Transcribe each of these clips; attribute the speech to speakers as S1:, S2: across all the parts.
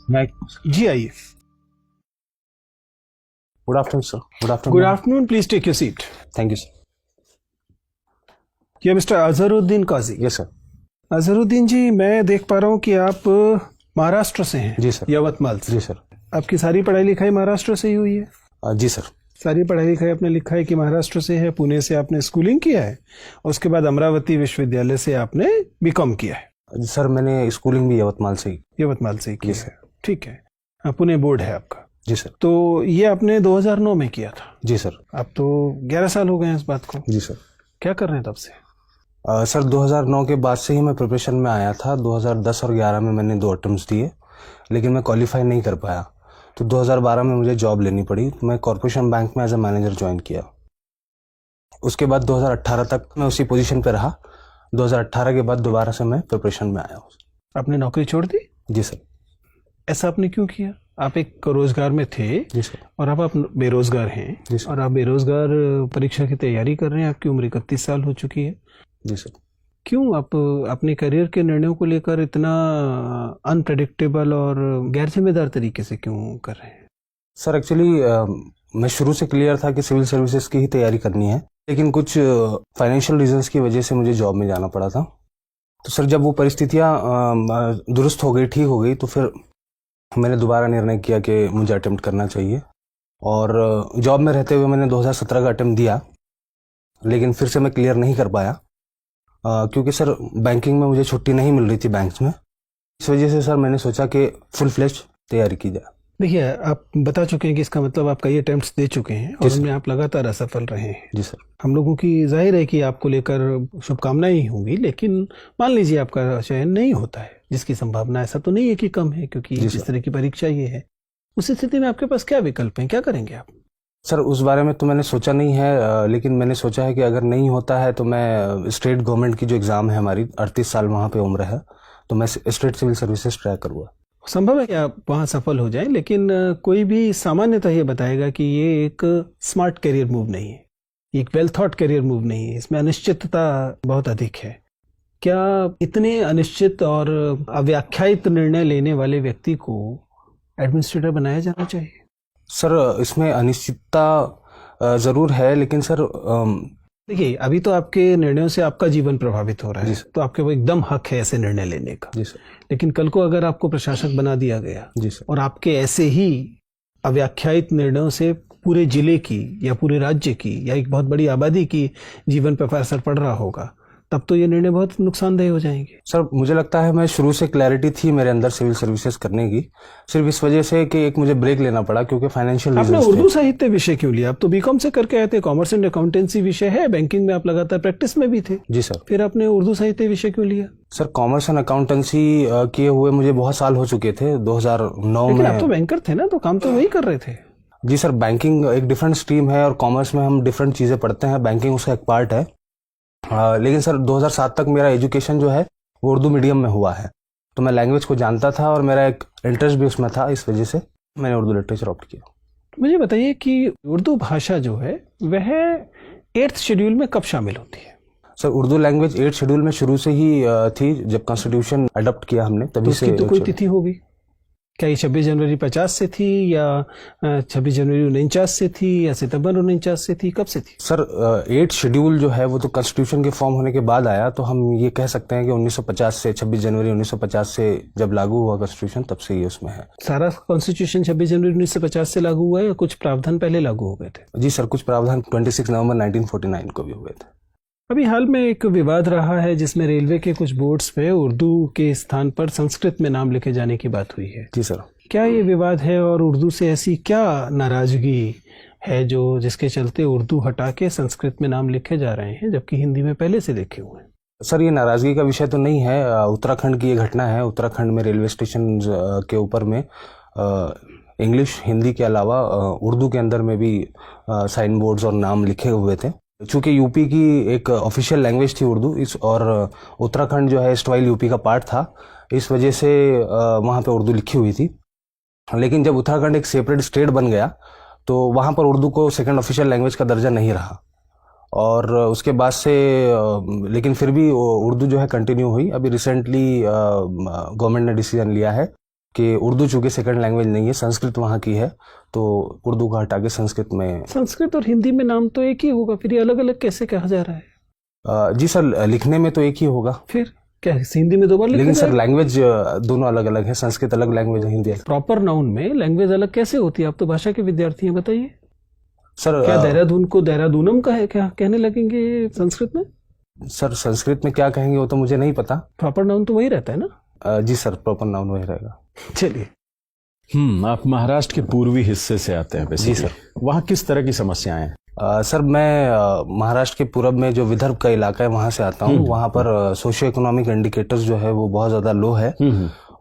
S1: मैं
S2: जी आइए।
S1: Good afternoon sir.
S2: Good afternoon, please take your seat.
S1: Thank you sir.
S2: ये mister Azharuddin Kazi.
S1: Yes sir.
S2: Azharuddin ji, मैं देख पा रहा हूँ कि आप महाराष्ट्र से हैं।
S1: जी सर।
S2: यवतमाल से।
S1: जी सर।
S2: आपकी सारी पढ़ाई लिखाई महाराष्ट्र से ही हुई है?
S1: जी सर।
S2: सारी पढ़ाई लिखाई आपने लिखा है कि महाराष्ट्र से है। पुणे से आपने स्कूलिंग किया है, उसके बाद अमरावती विश्वविद्यालय से आपने बीकॉम किया है।
S1: सर मैंने स्कूलिंग भी यवतमाल से ही।
S2: यवतमाल से ही किया
S1: जी सर।
S2: है, ठीक है। पुणे बोर्ड है आपका?
S1: जी सर।
S2: तो ये आपने 2009 में किया था?
S1: जी सर।
S2: अब तो 11 साल हो गए हैं इस बात को।
S1: जी सर।
S2: क्या कर रहे हैं तब से?
S1: सर 2009 के बाद से ही मैं प्रिपरेशन में आया था। 2010 और 11 में मैंने 2 अटेम्प्ट्स दिए, लेकिन मैं क्वालिफाई नहीं कर पाया। तो 2012 में मुझे जॉब लेनी पड़ी। मैं कॉर्पोरेशन बैंक में एज ए मैनेजर ज्वाइन किया। उसके बाद 2018 तक मैं उसी पोजीशन पे रहा। 2018 के बाद दोबारा से मैं प्रिपरेशन में आया हूँ।
S2: आपने नौकरी छोड़ दी?
S1: जी सर।
S2: ऐसा आपने क्यों किया? आप एक रोजगार में थे।
S1: जी सर।
S2: और अब आप बेरोजगार हैं।
S1: जी सर।
S2: और आप बेरोजगार परीक्षा की तैयारी कर रहे हैं। आपकी उम्र 31 साल हो चुकी है।
S1: जी सर।
S2: क्यों आप अपने करियर के निर्णयों को लेकर इतना अनप्रेडिक्टेबल और गैर जिम्मेदार तरीके से क्यों कर रहे हैं?
S1: सर एक्चुअली मैं शुरू से क्लियर था कि सिविल सर्विसेज की ही तैयारी करनी है, लेकिन कुछ फाइनेंशियल रीजंस की वजह से मुझे जॉब में जाना पड़ा था। तो सर जब वो परिस्थितियाँ दुरुस्त हो गई, ठीक हो गई, तो फिर मैंने दोबारा निर्णय किया कि मुझे अटेम्प्ट करना चाहिए। और जॉब में रहते हुए मैंने 2017 का अटेम्प्ट दिया, लेकिन फिर से मैं क्लियर नहीं कर पाया क्योंकि सर बैंकिंग में मुझे छुट्टी नहीं मिल रही थी बैंक्स में। इस वजह से सर मैंने सोचा कि फुल फ्लेश तैयारी की जाए।
S2: देखिए, आप बता चुके हैं कि इसका मतलब आप कई अटेम्प्ट्स दे चुके हैं और उनमें आप लगातार असफल रहे हैं।
S1: जी सर।
S2: हम लोगों की जाहिर है कि आपको लेकर शुभकामनाएं ही होंगी, लेकिन मान लीजिए आपका चयन नहीं होता है, जिसकी संभावना ऐसा तो नहीं है कि कम है, क्योंकि जिस तरह की परीक्षा ये है, उस स्थिति में आपके पास क्या विकल्प हैं? क्या करेंगे आप?
S1: सर उस बारे में तो मैंने सोचा नहीं है, लेकिन मैंने सोचा है कि अगर नहीं होता है तो मैं स्टेट गवर्नमेंट की जो एग्ज़ाम है हमारी, 38 साल वहाँ पे उम्र है, तो मैं स्टेट सिविल सर्विसेज ट्राई करूँगा।
S2: संभव है कि आप वहाँ सफल हो जाएं, लेकिन कोई भी सामान्यतः ये बताएगा कि ये एक स्मार्ट करियर मूव नहीं है, एक वेल थॉट करियर मूव नहीं है। इसमें अनिश्चितता बहुत अधिक है। क्या इतने अनिश्चित और अव्याख्यायित निर्णय लेने वाले व्यक्ति को एडमिनिस्ट्रेटर बनाया जाना चाहिए?
S1: सर इसमें अनिश्चितता ज़रूर है, लेकिन सर
S2: देखिए, अभी तो आपके निर्णयों से आपका जीवन प्रभावित हो रहा है, तो आपके वो एकदम हक है ऐसे निर्णय लेने का।
S1: जी सर।
S2: लेकिन कल को अगर आपको प्रशासक बना दिया गया,
S1: जी सर,
S2: और आपके ऐसे ही अव्याख्यायित निर्णयों से पूरे जिले की या पूरे राज्य की या एक बहुत बड़ी आबादी की जीवन पर असर पड़ रहा होगा, तब तो ये निर्णय बहुत नुकसानदेह हो जाएंगे।
S1: सर मुझे लगता है मैं शुरू से क्लैरिटी थी मेरे अंदर सिविल सर्विसेज करने की, सिर्फ इस वजह से कि एक मुझे ब्रेक लेना पड़ा क्योंकि फाइनेंशियल रीजंस थे।
S2: आपने उर्दू साहित्य विषय क्यों लिया? आप तो बीकॉम से करके आए थे, कॉमर्स एंड अकाउंटेंसी विषय है, बैंकिंग में आप लगातार प्रैक्टिस में भी थे।
S1: जी सर।
S2: फिर आपने उर्दू साहित्य विषय क्यों लिया?
S1: सर कॉमर्स एंड अकाउंटेंसी किए हुए मुझे बहुत साल हो चुके थे। 2009 में।
S2: आप तो बैंकर थे ना, तो काम तो वही कर रहे थे।
S1: जी सर, बैंकिंग एक डिफरेंट स्ट्रीम है और कॉमर्स में हम डिफरेंट चीज़ें पढ़ते हैं, बैंकिंग उसका एक पार्ट है। लेकिन सर 2007 तक मेरा एजुकेशन जो है वो उर्दू मीडियम में हुआ है, तो मैं लैंग्वेज को जानता था और मेरा एक इंटरेस्ट भी उसमें था, इस वजह से मैंने उर्दू लिटरेचर ऑप्ट किया।
S2: मुझे बताइए कि उर्दू भाषा जो है वह 8th शेड्यूल में कब शामिल होती है?
S1: Sir Urdu language 8th schedule में शुरू से ही थी, जब कॉन्स्टिट्यूशन अडॉप्ट किया हमने तभी
S2: तो
S1: से।
S2: तो कोई तिथि होगी क्या? ये 26 जनवरी 50 से थी, या 26 जनवरी 49 से थी, या सितंबर 49 से थी? कब से थी?
S1: सर 8th शेड्यूल जो है वो तो कॉन्स्टिट्यूशन के फॉर्म होने के बाद आया, तो हम ये कह सकते हैं कि 1950 से, 26 जनवरी 1950 से जब लागू हुआ कॉन्स्टिट्यूशन, तब से ये उसमें है।
S2: सारा कॉन्स्टिट्यूशन 26 जनवरी 1950 से लागू हुआ है, या कुछ प्रावधान पहले लागू हो गए थे?
S1: जी सर, कुछ प्रावधान 26 नवंबर 1949 को भी हुए थे।
S2: अभी हाल में एक विवाद रहा है जिसमें रेलवे के कुछ बोर्ड्स पे उर्दू के स्थान पर संस्कृत में नाम लिखे जाने की बात हुई है।
S1: जी सर।
S2: क्या ये विवाद है, और उर्दू से ऐसी क्या नाराजगी है जो जिसके चलते उर्दू हटा के संस्कृत में नाम लिखे जा रहे हैं, जबकि हिंदी में पहले से लिखे हुए हैं?
S1: सर ये नाराजगी का विषय तो नहीं है, उत्तराखंड की ये घटना है। उत्तराखंड में रेलवे स्टेशन के ऊपर में इंग्लिश हिंदी के अलावा उर्दू के अंदर में भी साइन बोर्ड्स और नाम लिखे हुए थे। चूँकि यूपी की एक ऑफिशियल लैंग्वेज थी उर्दू, इस और उत्तराखंड जो है एस्टवाइल यूपी का पार्ट था, इस वजह से वहाँ पे उर्दू लिखी हुई थी। लेकिन जब उत्तराखंड एक सेपरेट स्टेट बन गया तो वहाँ पर उर्दू को सेकंड ऑफिशियल लैंग्वेज का दर्जा नहीं रहा, और उसके बाद से लेकिन फिर भी उर्दू जो है कंटिन्यू हुई। अभी रिसेंटली गवर्नमेंट ने डिसीजन लिया है कि उर्दू चूंकि सेकंड लैंग्वेज नहीं है, संस्कृत वहाँ की है, तो उर्दू को हटा के संस्कृत में।
S2: संस्कृत और हिंदी में नाम तो एक ही होगा, फिर ये अलग अलग कैसे कहा जा रहा है?
S1: जी सर, लिखने में तो एक ही होगा।
S2: फिर क्या हिंदी में 2 बार लिखा
S1: लेकिन सर
S2: जाएगा?
S1: लैंग्वेज दोनों अलग अलग है, संस्कृत अलग लैंग्वेज है, हिंदी अलग।
S2: प्रॉपर नाउन में लैंग्वेज अलग कैसे होती है? आप तो भाषा के विद्यार्थी हैं, बताइए।
S1: सर
S2: क्या देहरादून को देहरादूनम का है क्या कहने लगेंगे संस्कृत में?
S1: सर संस्कृत में क्या कहेंगे वो तो मुझे नहीं पता।
S2: प्रॉपर नाउन तो वही रहता है ना?
S1: जी सर, प्रॉपर नाउन वही रहेगा।
S2: चलिए।
S3: आप महाराष्ट्र के पूर्वी हिस्से से आते हैं
S1: जी सर।
S3: वहाँ किस तरह की समस्याएं हैं?
S1: सर मैं महाराष्ट्र के पूरब में जो विदर्भ का इलाका है वहाँ से आता हूँ। वहाँ पर सोशियो इकोनॉमिक इंडिकेटर्स जो है वो बहुत ज़्यादा लो है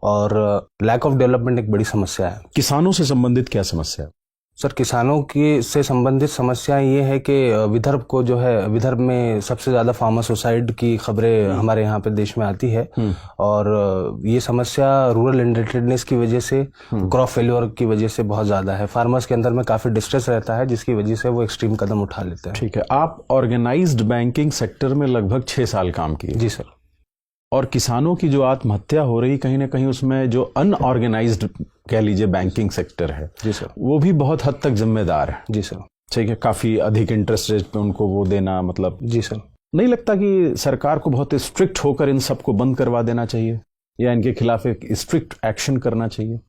S1: और लैक ऑफ डेवलपमेंट एक बड़ी समस्या है।
S3: किसानों से संबंधित क्या समस्या है?
S1: सर किसानों की से संबंधित समस्याएं ये है कि विदर्भ को जो है, विदर्भ में सबसे ज़्यादा फार्मर सुसाइड की खबरें हमारे यहाँ पे देश में आती है और ये समस्या रूरल इंडेंटेडनेस की वजह से, क्रॉप फेल्योर की वजह से बहुत ज़्यादा है। फार्मर्स के अंदर में काफ़ी डिस्ट्रेस रहता है जिसकी वजह से वो एक्सट्रीम कदम उठा लेते हैं।
S3: ठीक है, आप ऑर्गेनाइज्ड बैंकिंग सेक्टर में लगभग 6 साल काम किए।
S1: जी सर।
S3: और किसानों की जो आत्महत्या हो रही कहीं ना कहीं उसमें जो अनऑर्गेनाइज्ड कह लीजिए बैंकिंग सेक्टर है,
S1: जी सर,
S3: वो भी बहुत हद तक जिम्मेदार है।
S1: जी सर।
S3: ठीक है, काफ़ी अधिक इंटरेस्ट रेट पे उनको वो देना, मतलब
S1: जी सर।
S3: नहीं लगता कि सरकार को बहुत स्ट्रिक्ट होकर इन सबको बंद करवा देना चाहिए या इनके खिलाफ एक स्ट्रिक्ट एक्शन करना चाहिए?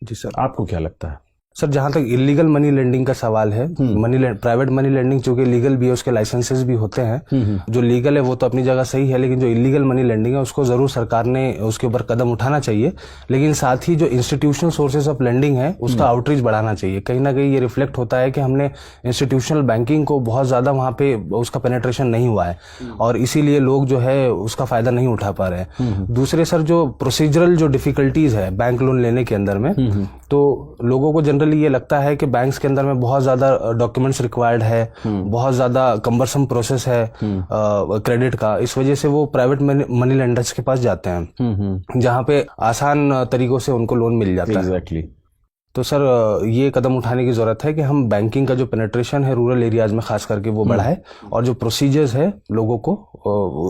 S1: जी सर।
S3: आपको क्या लगता है?
S1: सर जहाँ तक इलीगल मनी लेंडिंग का सवाल है, प्राइवेट मनी लेंडिंग जो कि लीगल भी है, उसके लाइसेंसेस भी होते हैं। जो लीगल है वो तो अपनी जगह सही है, लेकिन जो इलीगल मनी लेंडिंग है उसको जरूर सरकार ने उसके ऊपर कदम उठाना चाहिए। लेकिन साथ ही जो इंस्टीट्यूशनल सोर्सेज ऑफ लेंडिंग है उसका आउटरीच बढ़ाना चाहिए। कहीं ना कहीं ये रिफ्लेक्ट होता है कि हमने इंस्टीट्यूशनल बैंकिंग को बहुत ज्यादा वहाँ पे उसका पेनेट्रेशन नहीं हुआ है और इसीलिए लोग जो है उसका फायदा नहीं उठा पा रहे हैं। दूसरे सर जो प्रोसीजरल जो डिफिकल्टीज है बैंक लोन लेने के अंदर में, तो लोगों को जनरली ये लगता है कि बैंक्स के अंदर में बहुत ज्यादा डॉक्यूमेंट्स रिक्वायर्ड है, बहुत ज्यादा कम्बरसम प्रोसेस है क्रेडिट का। इस वजह से वो प्राइवेट मनी लेंडर्स के पास जाते हैं जहां पे आसान तरीकों से उनको लोन मिल जाता है। तो सर ये कदम उठाने की जरूरत है कि हम बैंकिंग का जो पेनेट्रेशन है रूरल एरियाज में खास करके वो बढ़ाए और जो प्रोसीजर्स है लोगों को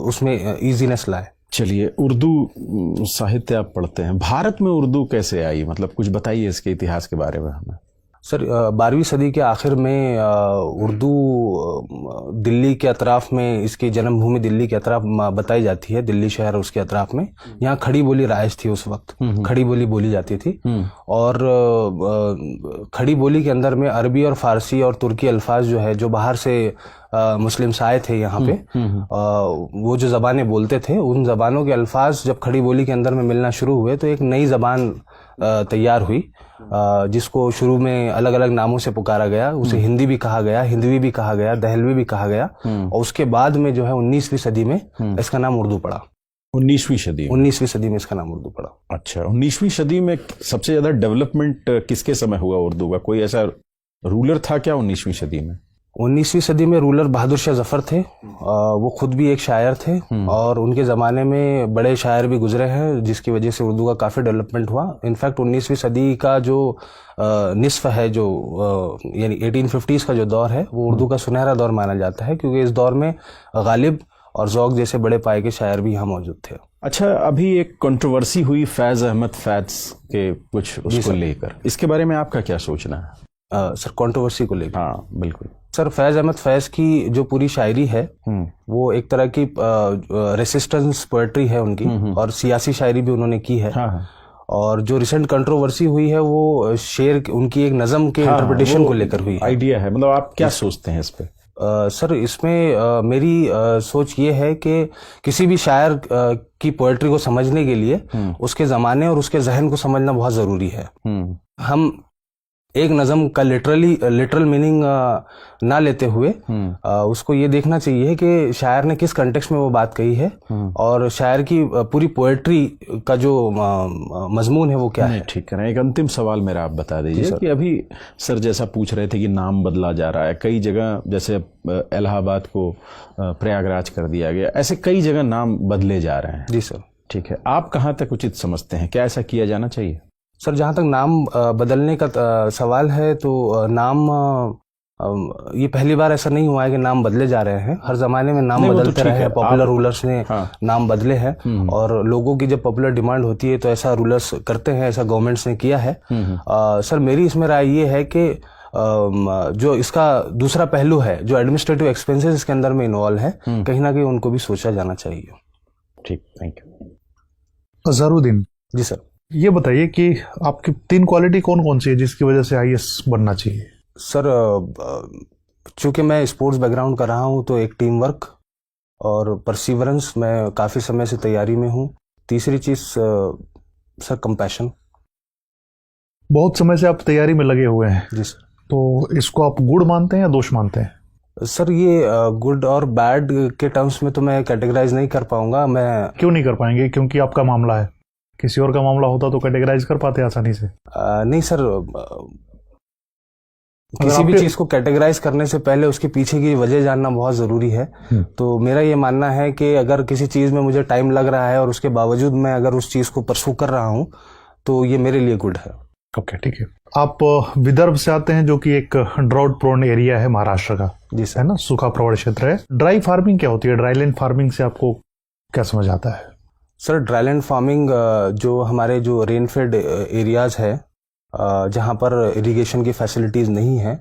S1: उसमें इजीनेस लाए।
S3: चलिए, उर्दू साहित्य आप पढ़ते हैं, भारत में उर्दू कैसे आई, मतलब कुछ बताइए इसके इतिहास के बारे में हमें।
S1: सर 12वीं सदी के आखिर में उर्दू दिल्ली के अतराफ में, इसकी जन्मभूमि दिल्ली के अतराफ बताई जाती है, दिल्ली शहर उसके अतराफ में। यहाँ खड़ी बोली राइज थी उस वक्त, खड़ी बोली बोली जाती थी और खड़ी बोली के अंदर में अरबी और फारसी और तुर्की अल्फाज जो है, जो बाहर से मुस्लिम्स आए थे यहाँ पे, वो जो जबानें बोलते थे उन जबानों के अल्फाज जब खड़ी बोली के अंदर में मिलना शुरू हुए तो एक नई जबान तैयार हुई जिसको शुरू में अलग अलग नामों से पुकारा गया। उसे हिंदी भी कहा गया, हिंदवी भी कहा गया, दहलवी भी कहा गया और उसके बाद में जो है 19वीं सदी में इसका नाम उर्दू पड़ा।
S3: 19वीं सदी में
S1: इसका नाम उर्दू पड़ा।
S3: अच्छा, 19वीं सदी में सबसे ज्यादा डेवलपमेंट किसके समय हुआ उर्दू का? कोई ऐसा रूलर था क्या 19वीं सदी में?
S1: 19वीं सदी में रूलर बहादुर शाह जफर थे। वो खुद भी एक शायर थे और उनके ज़माने में बड़े शायर भी गुजरे हैं जिसकी वजह से उर्दू का काफ़ी डेवलपमेंट हुआ। इनफैक्ट 19वीं सदी का जो निस्फ है, जो यानी 1850s का जो दौर है, वो उर्दू का सुनहरा दौर माना जाता है क्योंकि इस दौर में गालिब और ज़ौक़ जैसे बड़े पाए के शायर भी यहाँ मौजूद थे।
S3: अच्छा, अभी एक कंट्रोवर्सी हुई फैज़ अहमद फैज़ के कुछ उसको लेकर, इसके बारे में आपका क्या सोचना है?
S1: सर कंट्रोवर्सी को लेकर?
S3: हाँ बिल्कुल
S1: सर, फैज़ अहमद फैज़ की जो पूरी शायरी है वो एक तरह की रेसिस्टेंस पोएट्री है उनकी और सियासी शायरी भी उन्होंने की है।
S3: हाँ।
S1: और जो रिसेंट कंट्रोवर्सी हुई है वो शेर उनकी एक नज़म के इंटरप्रिटेशन को लेकर हुई है।
S3: आइडिया है, मतलब आप क्या सोचते हैं इस पे?
S1: सर इसमें मेरी सोच ये है कि किसी भी शायर की पोएट्री को समझने के लिए उसके ज़माने और उसके जहन को समझना बहुत ज़रूरी है। हम एक नज़म का लिटरल मीनिंग ना लेते हुए उसको ये देखना चाहिए कि शायर ने किस कंटेक्स्ट में वो बात कही है और शायर की पूरी पोएट्री का जो मजमून है वो क्या है।
S3: ठीक है, एक अंतिम सवाल मेरा आप बता दीजिए कि अभी सर जैसा पूछ रहे थे कि नाम बदला जा रहा है कई जगह, जैसे इलाहाबाद को प्रयागराज कर दिया गया, ऐसे कई जगह नाम बदले जा रहे हैं।
S1: जी सर।
S3: ठीक है, आप कहाँ तक उचित समझते हैं, क्या ऐसा किया जाना चाहिए?
S1: सर जहाँ तक नाम बदलने का सवाल है तो नाम ये पहली बार ऐसा नहीं हुआ है कि नाम बदले जा रहे हैं, हर जमाने में नाम
S3: नहीं, वो तो
S1: बदलते
S3: ठीक
S1: रहे
S3: है।
S1: हैं, पॉपुलर रूलर्स ने नाम बदले हैं और लोगों की जब पॉपुलर डिमांड होती है तो ऐसा रूलर्स करते हैं, ऐसा गवर्नमेंट्स ने किया है। सर मेरी इसमें राय ये है कि जो इसका दूसरा पहलू है, जो एडमिनिस्ट्रेटिव एक्सपेंसेस इसके अंदर में इन्वॉल्व है, कहीं ना कहीं उनको भी सोचा जाना चाहिए।
S3: ठीक, thank you.
S4: Azharuddin
S1: ji sir.
S4: ये बताइए कि आपकी 3 क्वालिटी कौन कौन सी है जिसकी वजह से आईएएस बनना चाहिए?
S1: सर चूंकि मैं स्पोर्ट्स बैकग्राउंड का रहा हूँ तो एक टीम वर्क और परसिवरेंस, मैं काफ़ी समय से तैयारी में हूँ। तीसरी चीज़ सर कंपैशन।
S4: बहुत समय से आप तैयारी में लगे हुए हैं,
S1: जी सर।
S4: तो इसको आप गुण मानते हैं या दोष मानते हैं?
S1: सर ये गुड और बैड के टर्म्स में तो मैं कैटेगराइज नहीं कर पाऊंगा। मैं
S4: क्यों नहीं कर पाएंगे? क्योंकि आपका मामला है, किसी और का मामला होता तो कैटेगराइज कर पाते आसानी से।
S1: नहीं सर, किसी भी चीज को कैटेगराइज करने से पहले उसके पीछे की वजह जानना बहुत जरूरी है। तो मेरा ये मानना है कि अगर किसी चीज में मुझे टाइम लग रहा है और उसके बावजूद मैं अगर उस चीज को परसू कर रहा हूँ तो ये मेरे लिए गुड है।
S4: ओके, ठीक है। आप विदर्भ से आते हैं जो कि एक ड्राउट प्रोन एरिया है महाराष्ट्र का,
S1: जी सर।
S4: है ना, सूखा प्रवण क्षेत्र है। ड्राई फार्मिंग क्या होती है? ड्राईलैंड फार्मिंग से आपको क्या समझ आता है?
S1: सर ड्राईलैंड फार्मिंग जो हमारे जो रेनफेड एरियाज है जहाँ पर इरिगेशन की फैसिलिटीज नहीं है,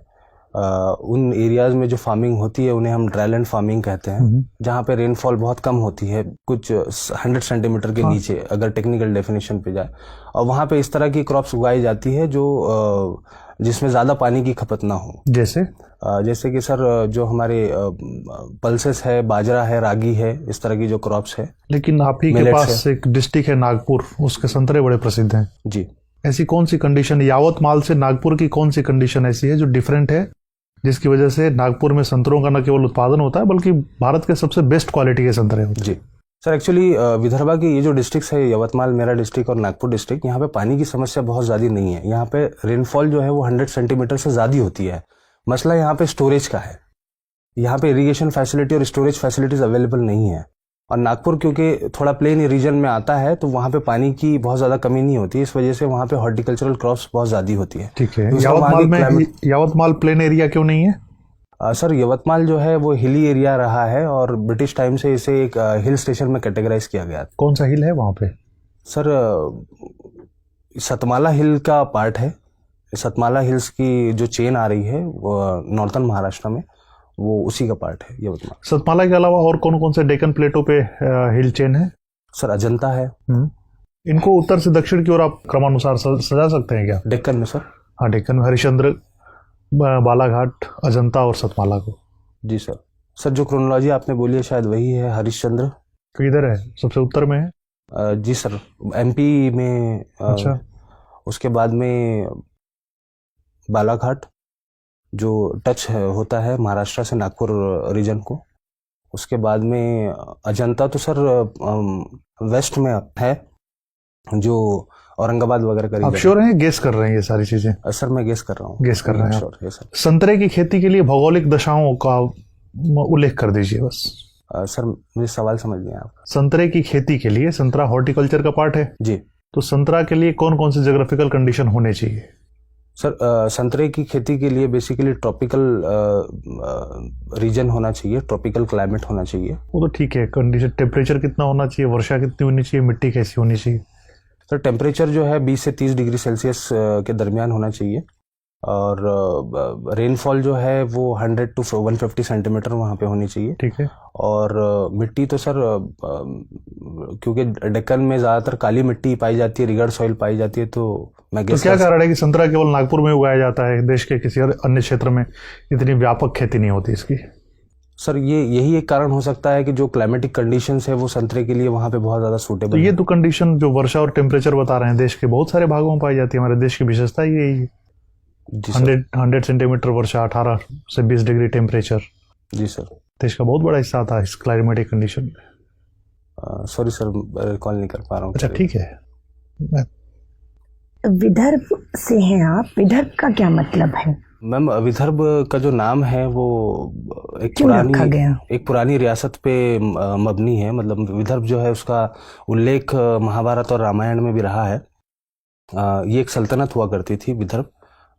S1: उन एरियाज में जो फार्मिंग होती है उन्हें हम ड्राईलैंड फार्मिंग कहते हैं, जहाँ पे रेनफॉल बहुत कम होती है, कुछ 100 सेंटीमीटर के नीचे अगर टेक्निकल डेफिनेशन पे जाए, और वहाँ पे इस तरह की क्रॉप्स उगाई जाती है जो जिसमें ज़्यादा पानी की खपत ना हो। जैसे कि सर जो हमारे पल्सेस है, बाजरा है, रागी है, इस तरह की जो क्रॉप्स है।
S4: लेकिन आप ही के पास एक डिस्ट्रिक्ट है नागपुर, उसके संतरे बड़े प्रसिद्ध हैं
S1: जी।
S4: ऐसी कौन सी कंडीशन, यावतमाल से नागपुर की कौन सी कंडीशन ऐसी है जो डिफरेंट है, जिसकी वजह से नागपुर में संतरों का न केवल उत्पादन होता है बल्कि भारत के सबसे बेस्ट क्वालिटी के संतरे होते हैं?
S1: जी सर, एक्चुअली विदर्भा की ये जो डिस्ट्रिक्ट है, यवतमाल मेरा डिस्ट्रिक्ट और नागपुर डिस्ट्रिक्ट, यहाँ पे पानी की समस्या बहुत ज़्यादा नहीं है। यहाँ पे रेनफॉल जो है वो 100 सेंटीमीटर से ज़्यादा होती है। मसला यहाँ पे स्टोरेज का है। यहाँ पे इरिगेशन फैसिलिटी और स्टोरेज फैसिलिटीज अवेलेबल नहीं है। और नागपुर क्योंकि थोड़ा प्लेन रीजन में आता है तो वहाँ पे पानी की बहुत ज़्यादा कमी नहीं होती, इस वजह से वहाँ पे हॉर्टिकल्चरल क्रॉप्स बहुत ज़्यादा होती है।
S4: ठीक है। यावतमाल प्लेन एरिया क्यों नहीं है?
S1: सर यवतमाल जो है वो हिली एरिया रहा है और ब्रिटिश टाइम से इसे एक हिल स्टेशन में कैटेगराइज किया गया।
S4: कौन सा हिल है वहाँ पे?
S1: सर सतमाला हिल का पार्ट है। सतमाला हिल्स की जो चेन आ रही है वो नॉर्थन महाराष्ट्र में, वो उसी का पार्ट है यवतमाल।
S4: सतमाला के अलावा और कौन कौन से डेक्कन प्लेटों पे हिल चेन है?
S1: सर अजंता है।
S4: इनको उत्तर से दक्षिण की ओर आप क्रमानुसार सजा सकते हैं क्या?
S1: डेक्कन में सर?
S4: हाँ, डेक्कन में हरिश्चंद्र, बालाघाट, अजंता और सतमाला को।
S1: जी सर। सर जो क्रोनोलॉजी आपने बोली है शायद वही है। हरिश्चंद्र
S4: तो इधर है, सबसे उत्तर में है।
S1: जी सर, एमपी में।
S4: अच्छा।
S1: उसके बाद में बालाघाट जो टच होता है महाराष्ट्र से नागपुर रीजन को। उसके बाद में अजंता तो सर वेस्ट में है, जो औरंगाबाद वगैरह का।
S4: आप श्योर हैं, गेस कर रहे हैं ये सारी चीजें?
S1: सर मैं गेस कर रहा हूँ।
S4: गेस कर रहे हैं
S1: श्योर है सर।
S4: संतरे की खेती के लिए भौगोलिक दशाओं का उल्लेख कर दीजिए बस।
S1: सर मुझे सवाल समझ नहीं आया आपका।
S4: संतरे की खेती के लिए, संतरा हॉर्टिकल्चर का पार्ट है
S1: जी,
S4: तो संतरा के लिए कौन कौन से ज्योग्राफिकल कंडीशन होने चाहिए?
S1: सर संतरे की खेती के लिए बेसिकली ट्रॉपिकल रीजन होना चाहिए, ट्रॉपिकल क्लाइमेट होना चाहिए।
S4: वो तो ठीक है, कंडीशन टेम्परेचर कितना होना चाहिए, वर्षा कितनी होनी चाहिए, मिट्टी कैसी होनी चाहिए?
S1: सर टेम्परेचर जो है 20 से 30 डिग्री सेल्सियस के दरमियान होना चाहिए और रेनफॉल जो है वो 100 to 150 सेंटीमीटर वहाँ पे होनी चाहिए।
S4: ठीक है।
S1: और मिट्टी तो सर क्योंकि डेक्कन में ज़्यादातर काली मिट्टी पाई जाती है, रिगर्ड सॉइल पाई जाती है, तो मैं
S4: तो क्या कारण है कि संतरा केवल नागपुर में उगाया जाता है, देश के किसी अन्य क्षेत्र में इतनी व्यापक खेती नहीं होती इसकी?
S1: सर यही एक कारण हो सकता है कि जो क्लाइमेटिक कंडीशंस है वो संतरे के लिए वहाँ पे बहुत ज़्यादा सूटेबल
S4: तो ये तो कंडीशन जो वर्षा और टेम्परेचर बता रहे हैं देश के बहुत सारे भागों में पाई जाती है। हमारे देश की विशेषता यही है। 100 सेंटीमीटर वर्षा, 18 से 20 डिग्री टेम्परेचर।
S1: जी सर।
S4: देश का बहुत बड़ा हिस्सा आता है इस क्लाइमेटिक कंडीशन में।
S1: सॉरी सर, रिकॉल नहीं कर पा रहा हूँ।
S4: अच्छा ठीक है।
S5: विदर्भ से हैं आप, विदर्भ का क्या मतलब है?
S1: मैम विदर्भ का जो नाम है वो एक पुरानी रियासत पे मबनी है। मतलब विदर्भ जो है उसका उल्लेख महाभारत और रामायण में भी रहा है। ये एक सल्तनत हुआ करती थी विदर्भ,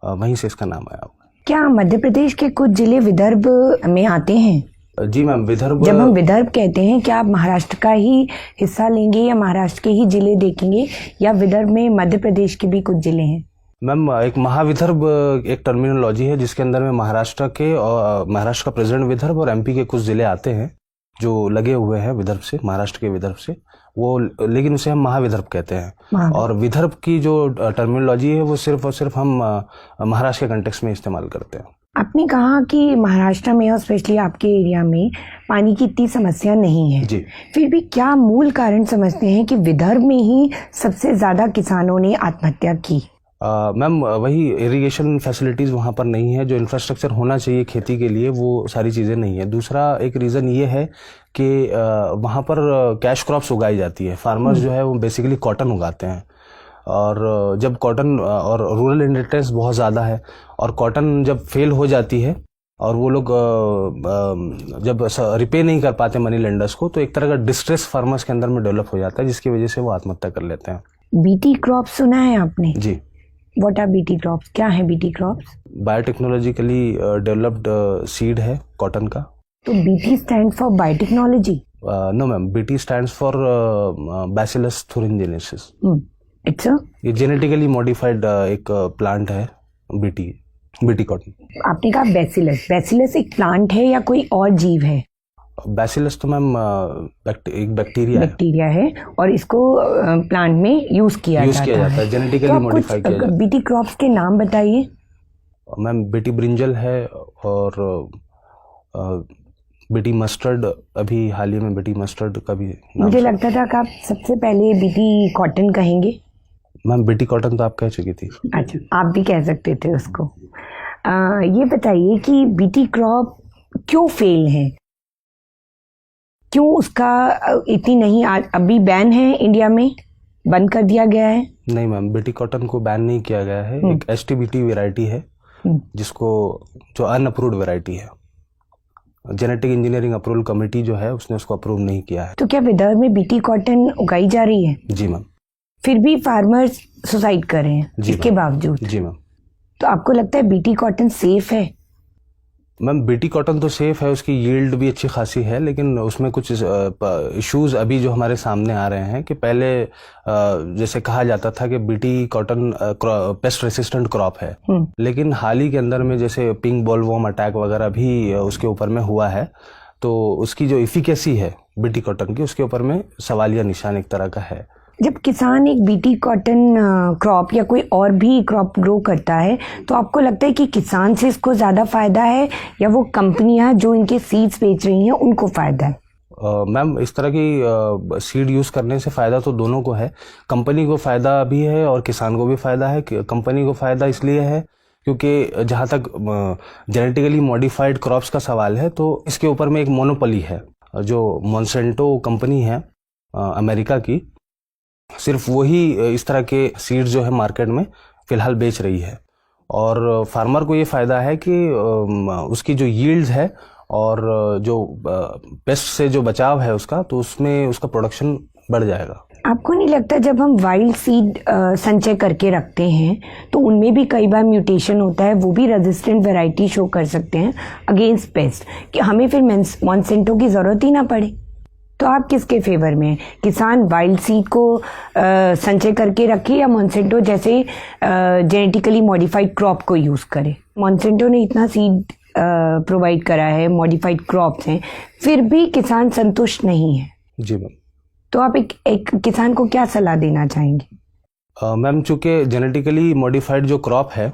S1: वहीं से इसका नाम आया।
S5: क्या मध्य प्रदेश के कुछ जिले विदर्भ में आते हैं?
S1: जी मैम, विदर्भ
S5: जब हम विदर्भ कहते हैं, क्या आप महाराष्ट्र का ही हिस्सा लेंगे या महाराष्ट्र के ही जिले देखेंगे, या विदर्भ में मध्य प्रदेश के भी कुछ जिले हैं?
S1: मैम, एक महाविदर्भ एक टर्मिनोलॉजी है जिसके अंदर में महाराष्ट्र के और महाराष्ट्र का प्रेजेंट विदर्भ और एमपी के कुछ जिले आते हैं जो लगे हुए हैं विदर्भ से, महाराष्ट्र के विदर्भ से वो, लेकिन उसे हम महाविदर्भ कहते हैं। और विदर्भ की जो टर्मिनोलॉजी है वो सिर्फ और सिर्फ हम महाराष्ट्र के कंटेक्स्ट में इस्तेमाल करते हैं।
S5: आपने कहा कि महाराष्ट्र में और स्पेशली आपके एरिया में पानी की इतनी समस्या नहीं है
S1: जी।
S5: फिर भी क्या मूल कारण समझते हैं कि विदर्भ में ही सबसे ज्यादा किसानों ने आत्महत्या की?
S1: मैम, वही इरिगेशन फैसिलिटीज़ वहाँ पर नहीं है, जो इंफ्रास्ट्रक्चर होना चाहिए खेती के लिए वो सारी चीज़ें नहीं है। दूसरा एक रीज़न ये है कि वहाँ पर कैश क्रॉप्स उगाई जाती है। फार्मर्स जो है वो बेसिकली कॉटन उगाते हैं, और जब कॉटन और रूरल इंडिपेंडेंस बहुत ज़्यादा है, और कॉटन जब फेल हो जाती है और वो लोग जब रिपे नहीं कर पाते मनी लेंडर्स को, तो एक तरह का डिस्ट्रेस फार्मर्स के अंदर में डेवलप हो जाता है, जिसकी वजह से वो आत्महत्या कर लेते हैं।
S5: बीटी क्रॉप सुना है आपने?
S1: जी।
S5: What are BT crops? क्या है BT crops?
S1: Biotechnologically developed seed है कॉटन का।
S5: तो BT stand for biotechnology?
S1: No ma'am, BT stands for bacillus thuringiensis।
S5: It's a,
S1: ये जेनेटिकली मॉडिफाइड एक प्लांट है, बीटी कॉटन।
S5: आपने कहा बैसिलस। बैसिलस एक प्लांट है या कोई और जीव है?
S1: बैसिलस तो मैम एक बैक्टीरिया
S5: है और इसको प्लांट में यूज किया जाता है।
S1: जेनेटिकली
S5: तो
S1: मॉडिफाई किया जाता है।
S5: बीटी क्रॉप्स के नाम बताइए।
S1: मैम, बीटी ब्रिंजल है, और बीटी मस्टर्ड, अभी हाल ही में बीटी मस्टर्ड का भी नाम।
S5: मुझे लगता था कि आप सबसे पहले बीटी कॉटन कहेंगे।
S1: मैम, बीटी कॉटन तो आप कह चुकी थी।
S5: अच्छा, आप भी कह सकते थे उसको। ये बताइए कि बीटी क्रॉप क्यों फेल है, क्यों उसका इतनी नहीं, अभी बैन है इंडिया में, बंद कर दिया गया है?
S1: नहीं मैम, बीटी कॉटन को बैन नहीं किया गया है। एक एसटीबीटी वैरायटी है जिसको, जो अनअप्रूव्ड वैरायटी है, जेनेटिक इंजीनियरिंग अप्रूवल कमेटी जो है उसने उसको अप्रूव नहीं किया है।
S5: तो क्या विदर्भ में बीटी कॉटन उगाई जा रही है?
S1: जी मैम।
S5: फिर भी फार्मर्स सुसाइड कर रहे हैं इसके बावजूद?
S1: जी मैम।
S5: तो आपको लगता है बीटी कॉटन सेफ है?
S1: मैम, बीटी कॉटन तो सेफ है, उसकी यील्ड भी अच्छी खासी है, लेकिन उसमें कुछ इश्यूज अभी जो हमारे सामने आ रहे हैं कि पहले जैसे कहा जाता था कि BT cotton paste resistant crop है, लेकिन हाल ही के अंदर में जैसे पिंक बॉलवॉर्म अटैक वगैरह भी उसके ऊपर में हुआ है, तो उसकी जो इफिकेसी है बीटी कॉटन की, उसके ऊपर में सवालिया निशान एक तरह का है।
S5: जब किसान एक बीटी कॉटन क्रॉप या कोई और भी क्रॉप ग्रो करता है, तो आपको लगता है कि किसान से इसको ज़्यादा फायदा है या वो कंपनियां जो इनके सीड्स बेच रही हैं उनको फायदा है?
S1: मैम, इस तरह की सीड यूज़ करने से फ़ायदा तो दोनों को है। कंपनी को फ़ायदा भी है और किसान को भी फ़ायदा है। कंपनी को फ़ायदा इसलिए है क्योंकि जहाँ तक जेनेटिकली मॉडिफाइड क्रॉप्स का सवाल है, तो इसके ऊपर में एक मोनोपोली है। जो मॉन्सेंटो कंपनी है अमेरिका की, सिर्फ वही इस तरह के सीड्स जो है मार्केट में फ़िलहाल बेच रही है, और फार्मर को ये फ़ायदा है कि उसकी जो यील्ड्स है और जो पेस्ट से जो बचाव है उसका, तो उसमें उसका प्रोडक्शन बढ़ जाएगा।
S5: आपको नहीं लगता जब हम वाइल्ड सीड संचय करके रखते हैं तो उनमें भी कई बार म्यूटेशन होता है, वो भी रेजिस्टेंट वैरायटी शो कर सकते हैं अगेंस्ट पेस्ट, कि हमें फिर मॉन्सेंटो की ज़रूरत ही ना पड़े? तो आप किसके फेवर में हैं? किसान वाइल्ड सीड को संचय करके रखे या मॉन्सेंटो जैसे जेनेटिकली मॉडिफाइड क्रॉप को यूज़ करे? मॉन्सेंटो ने इतना सीड प्रोवाइड करा है, मॉडिफाइड क्रॉप्स हैं, फिर भी किसान संतुष्ट नहीं है।
S1: जी मैम।
S5: तो आप एक किसान को क्या सलाह देना चाहेंगे?
S1: मैम, चूँकि जेनेटिकली मॉडिफाइड जो क्रॉप है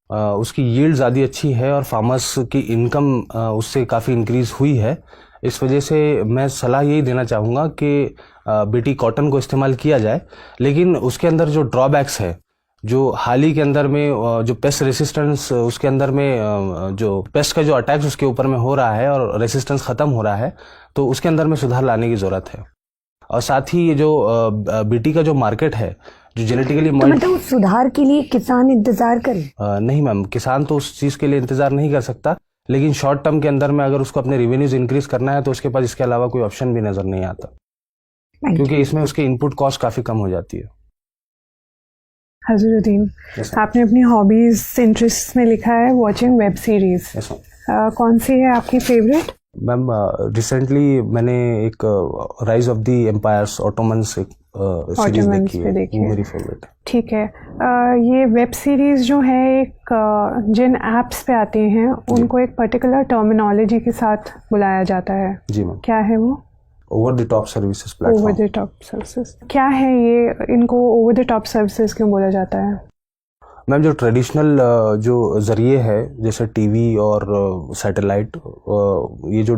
S1: उसकी यील्ड ज़्यादा अच्छी है और फार्मर्स की इनकम उससे काफ़ी इंक्रीज हुई है, इस वजह से मैं सलाह यही देना चाहूँगा कि बीटी कॉटन को इस्तेमाल किया जाए, लेकिन उसके अंदर जो ड्रॉबैक्स है, जो हाल ही के अंदर में जो पेस्ट रेसिस्टेंस उसके अंदर में जो पेस्ट का जो अटैक्स उसके ऊपर में हो रहा है और रेसिस्टेंस ख़त्म हो रहा है, तो उसके अंदर में सुधार लाने की ज़रूरत है। और साथ ही ये जो बीटी का जो मार्केट है, जो जेनेटिकली
S5: तो मतलब उस सुधार के लिए किसान इंतजार करे?
S1: नहीं मैम, किसान तो उस चीज़ के लिए इंतजार नहीं कर सकता, लेकिन शॉर्ट टर्म के अंदर में अगर उसको अपने रेवेन्यूज इंक्रीज करना है तो उसके पास इसके अलावा कोई ऑप्शन भी नज़र नहीं आता, क्योंकि इसमें उसकी इनपुट कॉस्ट काफ़ी कम हो जाती है।
S6: हजरुद्दीन, आपने अपनी हॉबीज इंटरेस्ट में लिखा है watching web series.
S1: Yes, ma'am.
S6: कौन सी है आपकी फेवरेट?
S1: मैम रिसेंटली मैंने एक rise of the empires Ottomans एक सीरीज
S6: Ottomans
S1: देखी
S6: पे
S1: है,
S6: देखी
S1: वो
S6: है।
S1: मेरी फेवरेट है।
S6: ठीक है। ये वेब सीरीज जो है एक जिन एप्स पे आती हैं उनको एक पर्टिकुलर टर्मिनोलॉजी के साथ बुलाया जाता है,
S1: जी मैम,
S6: क्या है वो?
S1: Over the top services
S6: over
S1: platform.
S6: The top services. क्या है ये, इनको ओवर द टॉप सर्विसेज क्यों बोला जाता है?
S1: मैम जो ट्रेडिशनल जो जरिए है जैसे टीवी और सैटेलाइट, ये जो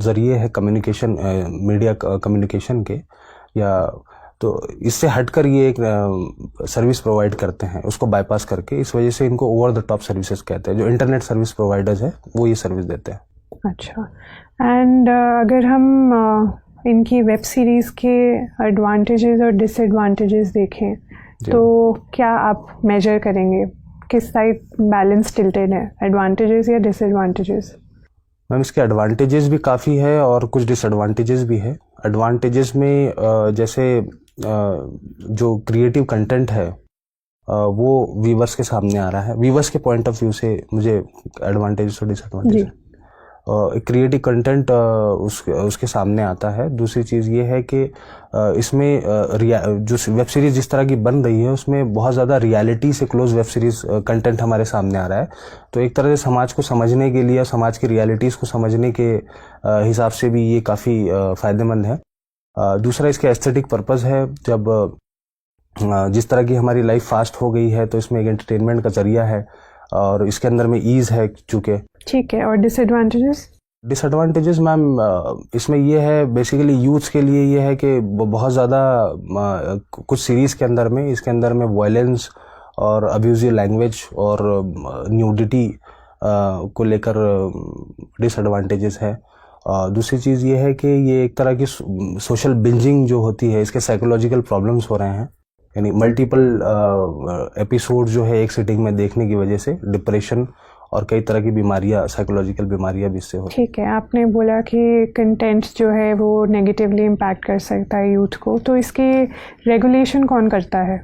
S1: जरिए है कम्युनिकेशन, मीडिया कम्युनिकेशन के, या तो इससे हटकर ये एक सर्विस प्रोवाइड करते हैं उसको बाईपास करके, इस वजह से इनको ओवर द टॉप सर्विसेज कहते हैं। जो इंटरनेट सर्विस प्रोवाइडर्स है वो ये सर्विस देते हैं।
S6: अच्छा। एंड अगर हम इनकी वेब सीरीज़ के एडवांटेजेस और डिसएडवांटेजेस देखें तो क्या आप मेजर करेंगे किस साइड बैलेंस टिल्टेड है, एडवांटेजेस या डिसएडवांटेजेस?
S1: मैम इसके एडवांटेजेस भी काफ़ी है और कुछ डिसएडवांटेजेस भी है। एडवांटेजेस में जैसे जो क्रिएटिव कंटेंट है वो व्यूवर्स के सामने आ रहा है। व्यूवर्स के पॉइंट ऑफ व्यू से मुझे एडवांटेजेस और डिसएडवांटेज, क्रिएटिव कंटेंट उसके सामने आता है। दूसरी चीज़ ये है कि इसमें जो वेब सीरीज़ जिस तरह की बन रही है उसमें बहुत ज़्यादा रियलिटी से क्लोज वेब सीरीज़ कंटेंट हमारे सामने आ रहा है, तो एक तरह से समाज को समझने के लिए, समाज की रियलिटीज़ को समझने के हिसाब से भी ये काफ़ी फ़ायदेमंद है। दूसरा इसके एस्थेटिक पर्पज़ है। जब जिस तरह की हमारी लाइफ फास्ट हो गई है तो इसमें एक एंटरटेनमेंट का जरिया है और इसके अंदर में ईज़ है चूँकि।
S6: ठीक है। और डिसएडवांटेजेस?
S1: डिसएडवांटेजेस मैम इसमें ये है, बेसिकली यूथ्स के लिए ये है कि बहुत ज़्यादा कुछ सीरीज़ के अंदर में, इसके अंदर में वायलेंस और अब्यूजिव लैंग्वेज और न्यूडिटी को लेकर डिसएडवांटेजेस है। दूसरी चीज़ ये है कि ये एक तरह की सोशल बिंजिंग जो होती है, इसके साइकोलॉजिकल प्रॉब्लम्स हो रहे हैं, यानी मल्टीपल एपिसोड जो है एक सिटिंग में देखने की वजह से डिप्रेशन और कई तरह की बीमारियां, साइकोलॉजिकल बीमारियां भी इससे होती हैं।
S6: ठीक है। आपने बोला कि कंटेंट जो है वो नेगेटिवली इम्पैक्ट कर सकता है यूथ को, तो इसकी रेगुलेशन कौन करता है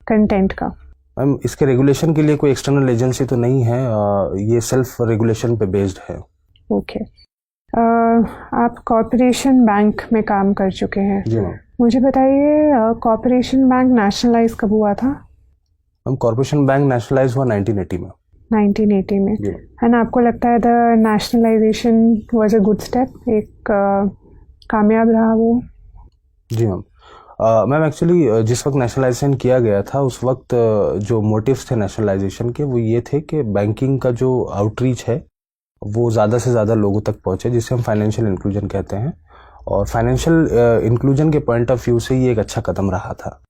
S6: कंटेंट का?
S1: मैम इसके रेगुलेशन के लिए कोई एक्सटर्नल एजेंसी तो नहीं है, ये सेल्फ रेगुलेशन पे बेस्ड है।
S6: ओके। आप कॉर्पोरेशन बैंक में काम कर चुके हैं।
S1: जी मैम।
S6: मुझे बताइए कॉर्पोरेशन बैंक नेशनलाइज कब हुआ था?
S1: मैम कॉर्पोरेशन बैंक नेशनलाइज हुआ 1980 में।
S6: 1980 में।
S1: जी।
S6: एंड आपको लगता है the nationalisation was a good step, एक कामयाब रहा वो?
S1: जी मैम। मैम एक्चुअली जिस वक्त नेशनलाइजेशन किया गया था उस वक्त जो मोटिव्स थे नेशनलाइजेशन के वो ये थे कि बैंकिंग का जो आउटरीच है वो ज़्यादा से ज़्यादा लोगों तक पहुँचे, जिसे हम फाइनेंशियल इंक्लूजन कहते हैं। और फाइनेंशियल इंक्लूजन के पॉइंट ऑफ व्यू से ये एक अच्छा कदम रहा था।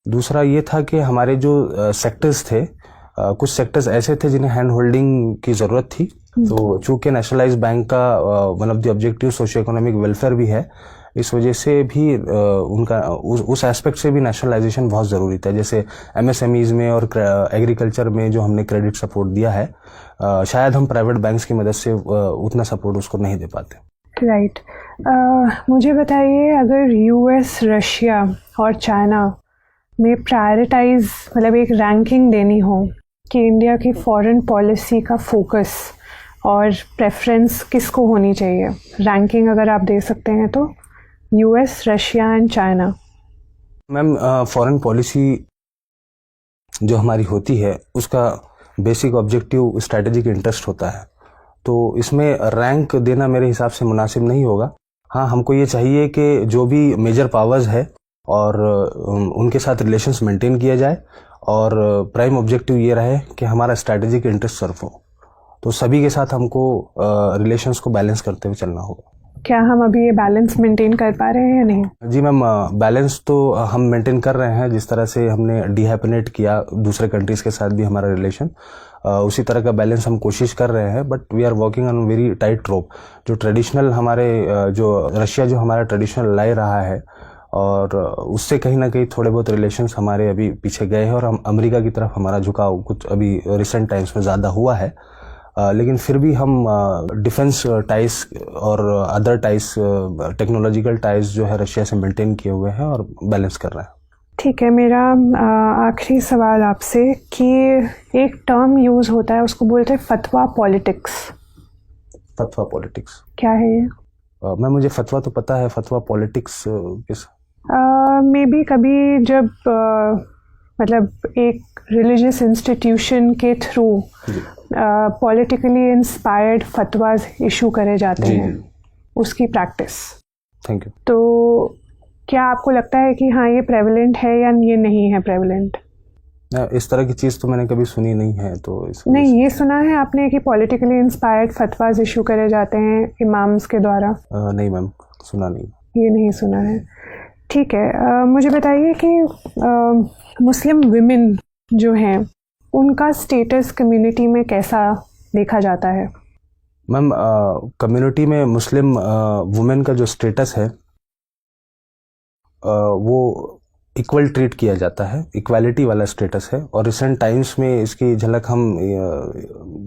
S1: दूसरा ये था कि हमारे जो सेक्टर्स थे, कुछ सेक्टर्स ऐसे थे जिन्हें हैंड होल्डिंग की ज़रूरत थी, तो चूँकि नेशनलाइज बैंक का one of the objective socio economic welfare भी है, इस वजह से भी उनका उस एस्पेक्ट से भी नेशनलाइजेशन बहुत ज़रूरी था। जैसे एमएसएमईज़ में और एग्रीकल्चर में जो हमने क्रेडिट सपोर्ट दिया है, शायद हम प्राइवेट बैंक्स की मदद से उतना सपोर्ट उसको नहीं दे पाते।
S6: राइट। मुझे बताइए अगर यूएस, रशिया और चाइना में प्रायोरिटाइज, मतलब एक रैंकिंग देनी हो कि इंडिया की फॉरेन पॉलिसी का फोकस और प्रेफरेंस किसको होनी चाहिए, रैंकिंग अगर आप दे सकते हैं तो? US, Russia and China.
S1: Ma'am foreign policy जो हमारी होती है उसका बेसिक ऑब्जेक्टिव स्ट्रैटेजिक इंटरेस्ट होता है, तो इसमें रैंक देना मेरे हिसाब से मुनासिब नहीं होगा। हाँ, हमको ये चाहिए कि जो भी मेजर पावर्स है और उनके साथ रिलेशंस मेंटेन किया जाए और प्राइम ऑब्जेक्टिव ये रहे कि हमारा स्ट्रैटेजिक इंटरेस्ट सर्व हो, तो सभी के साथ हमको रिलेशंस को बैलेंस करते हुए चलना होगा।
S6: क्या हम अभी ये बैलेंस मेंटेन कर पा रहे हैं या नहीं?
S1: जी मैम, बैलेंस तो हम मेंटेन कर रहे हैं। जिस तरह से हमने डिहैपनेट किया दूसरे कंट्रीज़ के साथ भी हमारा रिलेशन, उसी तरह का बैलेंस हम कोशिश कर रहे हैं, but we are working on very tight rope. जो ट्रेडिशनल हमारे जो रशिया जो हमारा ट्रेडिशनल लाई रहा है और उससे कहीं ना कहीं थोड़े बहुत रिलेशंस हमारे अभी पीछे गए हैं और हम अमेरिका की तरफ हमारा झुकाव कुछ अभी रिसेंट टाइम्स में ज़्यादा हुआ है, लेकिन फिर भी हम डिफेंस टाइज और अदर टाइज, टेक्नोलॉजिकल टाइज जो है रशिया से मेंटेन किए हुए हैं और बैलेंस कर रहे हैं।
S6: ठीक है, मेरा आखिरी सवाल आपसे कि एक टर्म यूज़ होता है, उसको बोलते हैं फतवा पॉलिटिक्स।
S1: फतवा पॉलिटिक्स
S6: क्या है ये?
S1: मैम मुझे फतवा तो पता है, फतवा पॉलिटिक्स किस?
S6: मे बी कभी जब मतलब एक रिलीजियस इंस्टीट्यूशन के थ्रू पॉलिटिकली इंस्पायर्ड फतवाज इशू करे जाते
S1: जी,
S6: हैं, उसकी प्रैक्टिस।
S1: Thank you.
S6: तो क्या आपको लगता है कि हाँ ये प्रेवलेंट है या ये नहीं है प्रेवलेंट?
S1: इस तरह की चीज़ तो मैंने कभी सुनी नहीं है, तो इस
S6: नहीं, ये सुना है आपने कि पॉलिटिकली इंस्पायर्ड फतवाज इशू करे जाते हैं इमाम्स के द्वारा?
S1: नहीं मैम, सुना नहीं।
S6: ये नहीं सुना है। ठीक है, मुझे बताइए कि मुस्लिम विमेन जो हैं उनका स्टेटस कम्युनिटी में कैसा देखा जाता है?
S1: मैम कम्युनिटी में मुस्लिम वुमेन का जो स्टेटस है वो इक्वल ट्रीट किया जाता है, इक्वालिटी वाला स्टेटस है। और रिसेंट टाइम्स में इसकी झलक हम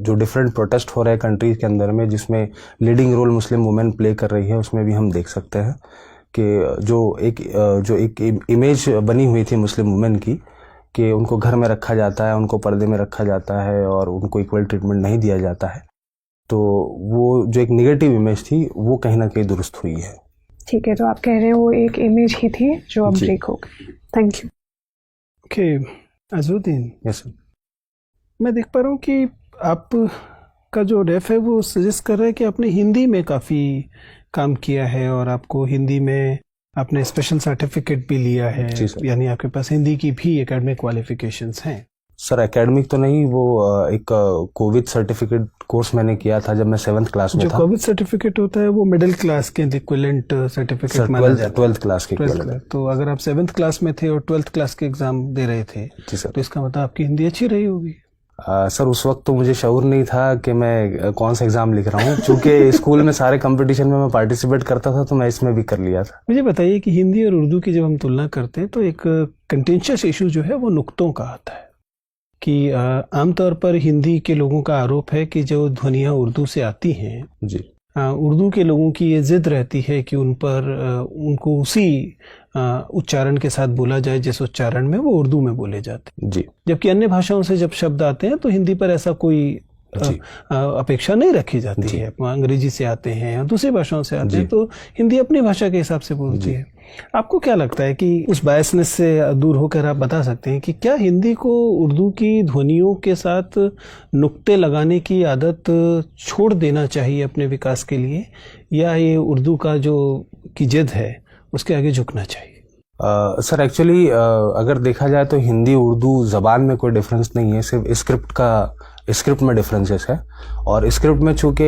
S1: जो डिफरेंट प्रोटेस्ट हो रहे हैं कंट्रीज के अंदर में, जिसमें leading role Muslim women play कर रही है, उसमें भी हम देख सकते हैं कि जो एक इमेज बनी हुई थी मुस्लिम वुमेन की कि उनको घर में रखा जाता है, उनको पर्दे में रखा जाता है और उनको इक्वल ट्रीटमेंट नहीं दिया जाता है, तो वो जो एक नेगेटिव इमेज थी वो कहीं ना कहीं दुरुस्त हुई है।
S6: ठीक है, तो आप कह रहे हैं वो एक इमेज ही थी जो अब ब्रेक हो गई। Thank you.
S2: Okay Azharuddin,
S1: yes sir.
S2: मैं देख पा रहा हूँ कि आप का जो रेफ है वो सजेस्ट कर रहा है कि आपने हिंदी में काफ़ी काम किया है और आपको हिंदी में आपने स्पेशल सर्टिफिकेट भी लिया है, यानी आपके पास हिंदी की भी एकेडमिक क्वालिफिकेशंस हैं।
S1: सर एकेडमिक तो नहीं, वो एक कोविड सर्टिफिकेट कोर्स मैंने किया था जब मैं 7th क्लास में
S2: जो
S1: था।
S2: कोविड सर्टिफिकेट होता है वो मिडिल क्लास के इक्विवेलेंट सर्टिफिकेट माना जाता है।
S1: 12th क्लास के इक्विवेलेंट।
S2: तो अगर आप 7th क्लास में थे और 12th क्लास के एग्जाम दे रहे थे
S1: जी सर।
S2: तो इसका मतलब आपकी हिंदी अच्छी रही होगी।
S1: सर उस वक्त तो मुझे शऊर नहीं था कि मैं कौन सा एग्जाम लिख रहा हूँ, क्योंकि स्कूल में सारे कंपटीशन में मैं पार्टिसिपेट करता था, तो मैं इसमें भी कर लिया था।
S2: मुझे बताइए कि हिंदी और उर्दू की जब हम तुलना करते हैं तो एक कंटेंशियस इशू जो है वो नुक्तों का आता है कि आमतौर पर हिंदी के लोगों का आरोप है कि जो ध्वनियाँ उर्दू से आती हैं
S1: जी,
S2: उर्दू के लोगों की ये जिद रहती है कि उन पर उनको उसी उच्चारण के साथ बोला जाए जिस उच्चारण में वो उर्दू में बोले जाते हैं।
S1: जी।
S2: जबकि अन्य भाषाओं से जब शब्द आते हैं तो हिंदी पर ऐसा कोई अपेक्षा नहीं रखी जाती है। अंग्रेजी से आते हैं या दूसरी भाषाओं से आते हैं तो हिंदी अपनी भाषा के हिसाब से बोलती है। आपको क्या लगता है कि उस बायसनेस से दूर होकर आप बता सकते हैं कि क्या हिंदी को उर्दू की ध्वनियों के साथ नुक्ते लगाने की आदत छोड़ देना चाहिए अपने विकास के लिए, या ये उर्दू का जो की जिद है उसके आगे झुकना चाहिए?
S1: सर एक्चुअली अगर देखा जाए तो हिंदी उर्दू ज़बान में कोई डिफरेंस नहीं है, सिर्फ स्क्रिप्ट में डिफरेंसेस है। और स्क्रिप्ट में चूँकि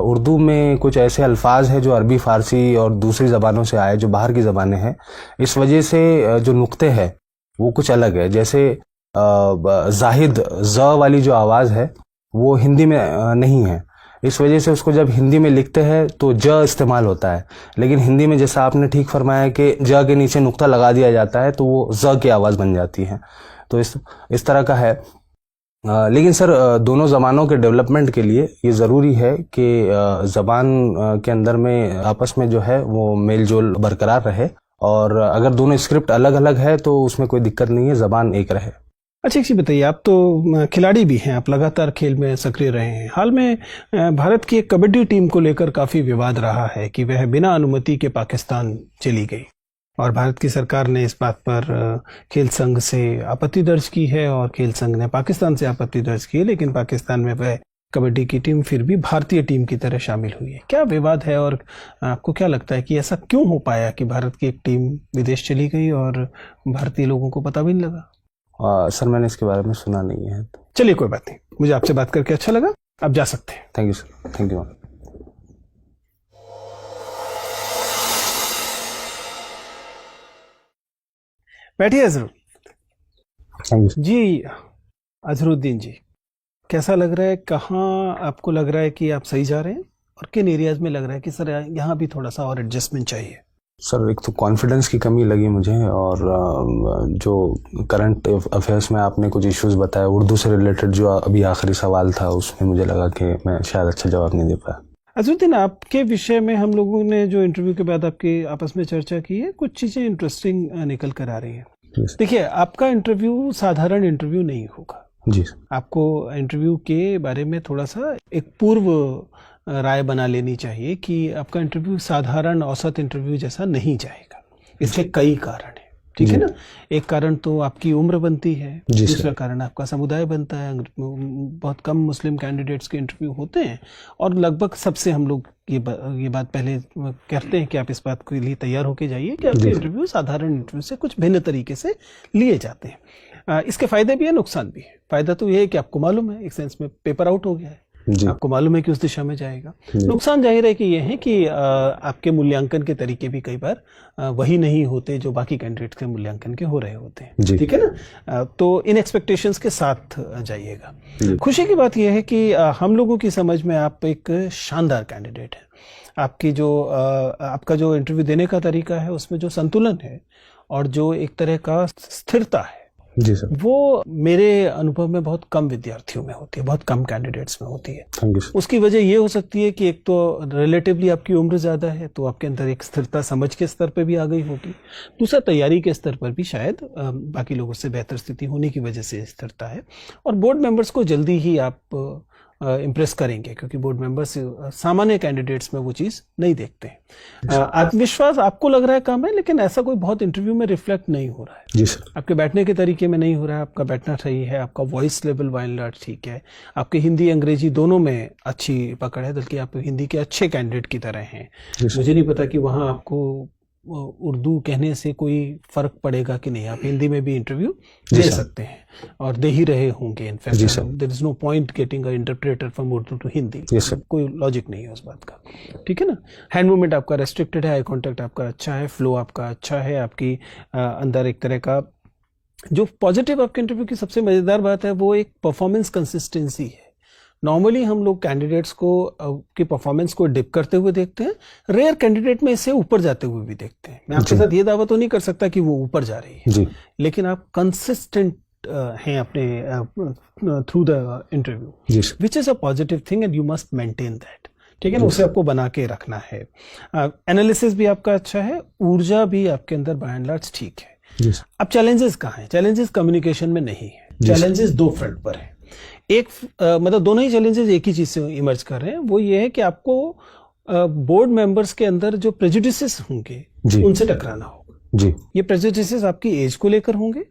S1: उर्दू में कुछ ऐसे अल्फाज हैं जो अरबी, फ़ारसी और दूसरी ज़बानों से आए, जो बाहर की ज़बानें हैं, इस वजह से जो नुक्ते हैं वो कुछ अलग है। जैसे जाहिद ज़ वाली जो आवाज़ है वो हिंदी में नहीं है, इस वजह से उसको जब हिंदी में लिखते हैं तो ज इस्तेमाल होता है, लेकिन हिंदी में जैसा आपने ठीक फरमाया कि ज के नीचे नुक्ता लगा दिया जाता है तो वो ज की आवाज़ बन जाती है। तो इस तरह का है। लेकिन सर दोनों ज़बानों के डेवलपमेंट के लिए ये ज़रूरी है कि ज़बान के अंदर में आपस में जो है वो मेल जोल बरकरार रहे, और अगर दोनों स्क्रिप्ट अलग अलग है तो उसमें कोई दिक्कत नहीं है, ज़बान एक रहे।
S2: अच्छा, एक चीज़ बताइए, आप तो खिलाड़ी भी हैं, आप लगातार खेल में सक्रिय रहे हैं। हाल में भारत की एक कबड्डी टीम को लेकर काफ़ी विवाद रहा है कि वह बिना अनुमति के पाकिस्तान चली गई, और भारत की सरकार ने इस बात पर खेल संघ से आपत्ति दर्ज की है और खेल संघ ने पाकिस्तान से आपत्ति दर्ज की है, लेकिन पाकिस्तान में वह कबड्डी की टीम फिर भी भारतीय टीम की तरह शामिल हुई है। क्या विवाद है और आपको क्या लगता है कि ऐसा क्यों हो पाया कि भारत की एक टीम विदेश चली गई और भारतीय लोगों को पता भी नहीं लगा?
S1: सर मैंने इसके बारे में सुना नहीं है।
S2: चलिए कोई बात नहीं, मुझे आपसे बात करके अच्छा लगा, आप जा सकते हैं।
S1: Thank you sir, thank you.
S2: बैठिए अजहर।
S1: थैंक यू
S2: जी अजहरुद्दीन जी, कैसा लग रहा है, कहाँ आपको लग रहा है कि आप सही जा रहे हैं और किन एरियाज में लग रहा है कि सर यहाँ भी थोड़ा सा और एडजस्टमेंट चाहिए?
S1: सर एक तो कॉन्फिडेंस की कमी लगी मुझे, और जो करंट अफेयर्स में आपने कुछ इश्यूज बताए उर्दू से रिलेटेड, जो अभी आखिरी सवाल था उसमें मुझे लगा कि मैं शायद अच्छा जवाब नहीं दे पाया।
S2: अजहरुद्दीन, आपके विषय में हम लोगों ने जो इंटरव्यू के बाद आपके आपस में चर्चा की है, कुछ चीज़ें इंटरेस्टिंग निकल कर आ रही हैं। देखिए, आपका इंटरव्यू साधारण इंटरव्यू नहीं होगा
S1: जी।
S2: आपको इंटरव्यू के बारे में थोड़ा सा एक पूर्व राय बना लेनी चाहिए कि आपका इंटरव्यू साधारण औसत इंटरव्यू जैसा नहीं जाएगा। इसके कई कारण हैं, ठीक है ना। एक कारण तो आपकी उम्र बनती है, दूसरा कारण आपका समुदाय बनता है। बहुत कम मुस्लिम कैंडिडेट्स के इंटरव्यू होते हैं और लगभग सबसे हम लोग ये बात पहले कहते हैं कि आप इस बात के लिए तैयार होके जाइए कि आपके इंटरव्यू साधारण इंटरव्यू से कुछ भिन्न तरीके से लिए जाते हैं। इसके फायदे भी है, नुकसान भी है। फायदा तो ये है कि आपको मालूम है, एक सेंस में पेपर आउट हो गया है, आपको मालूम है कि उस दिशा में जाएगा। नुकसान जाहिर है कि ये है कि आपके मूल्यांकन के तरीके भी कई बार वही नहीं होते जो बाकी कैंडिडेट के मूल्यांकन के हो रहे होते हैं, ठीक है ना। तो इन एक्सपेक्टेशंस के साथ जाइएगा। खुशी की बात यह है कि हम लोगों की समझ में आप एक शानदार कैंडिडेट हैं। आपका जो इंटरव्यू देने का तरीका है उसमें जो संतुलन है और जो एक तरह का स्थिरता है,
S1: जी सर,
S2: वो मेरे अनुभव में बहुत कम विद्यार्थियों में होती है, बहुत कम कैंडिडेट्स में होती है।
S1: Thank you sir.
S2: उसकी वजह ये हो सकती है कि एक तो रिलेटिवली आपकी उम्र ज़्यादा है, तो आपके अंदर एक स्थिरता समझ के स्तर पर भी आ गई होगी। दूसरा, तैयारी के स्तर पर भी शायद बाकी लोगों से बेहतर स्थिति होने की वजह से स्थिरता है। और बोर्ड मेंबर्स को जल्दी ही आप इम्प्रेस करेंगे, क्योंकि बोर्ड मेंबर्स सामान्य कैंडिडेट्स में वो चीज़ नहीं देखते हैं। आत्मविश्वास आपको लग रहा है कम है, लेकिन ऐसा कोई बहुत इंटरव्यू में रिफ्लेक्ट नहीं हो रहा है।
S1: जी सर।
S2: आपके बैठने के तरीके में नहीं हो रहा है, आपका बैठना सही है, आपका voice level by and large ठीक है, आपके हिंदी अंग्रेजी दोनों में अच्छी पकड़ है, बल्कि आप हिंदी के अच्छे कैंडिडेट की तरह हैं। मुझे नहीं पता कि वहाँ आपको उर्दू कहने से कोई फर्क पड़ेगा कि नहीं। आप हिंदी में भी इंटरव्यू दे सकते हैं और दे ही रहे होंगे। In fact there is no point getting a interpreter from Urdu to Hindi, कोई लॉजिक नहीं है उस बात का, ठीक है ना। हैंड मूवमेंट आपका रेस्ट्रिक्टेड है, आई कॉन्टैक्ट आपका अच्छा है, फ्लो आपका अच्छा है, आपकी अंदर एक तरह का जो पॉजिटिव आपके इंटरव्यू की सबसे मज़ेदार बात है वो एक परफॉर्मेंस कंसिस्टेंसी है। नॉर्मली हम लोग कैंडिडेट्स को की परफॉर्मेंस को डिप करते हुए देखते हैं, रेयर कैंडिडेट में इससे ऊपर जाते हुए भी देखते हैं। मैं आपके साथ ये दावा तो नहीं कर सकता कि वो ऊपर जा रही है, लेकिन आप कंसिस्टेंट हैं अपने through the interview, which is a positive thing and you must maintain that, ठीक है ना। उसे आपको बना के रखना है। एनालिसिस भी आपका अच्छा है, ऊर्जा भी आपके अंदर बाय एंड लार्ज ठीक है। अब चैलेंजेस कहाँ हैं? चैलेंजेस कम्युनिकेशन में नहीं है, चैलेंजेस दो फ्रंट पर है। एक मतलब दोनों ही चैलेंजेस एक ही चीज से इमर्ज कर रहे हैं। वो ये है कि आपको बोर्ड मेंबर्स के अंदर जो प्रेजुडिसेस होंगे उनसे टकराना होगा। ये प्रेजुडिसेस आपकी एज को लेकर होंगे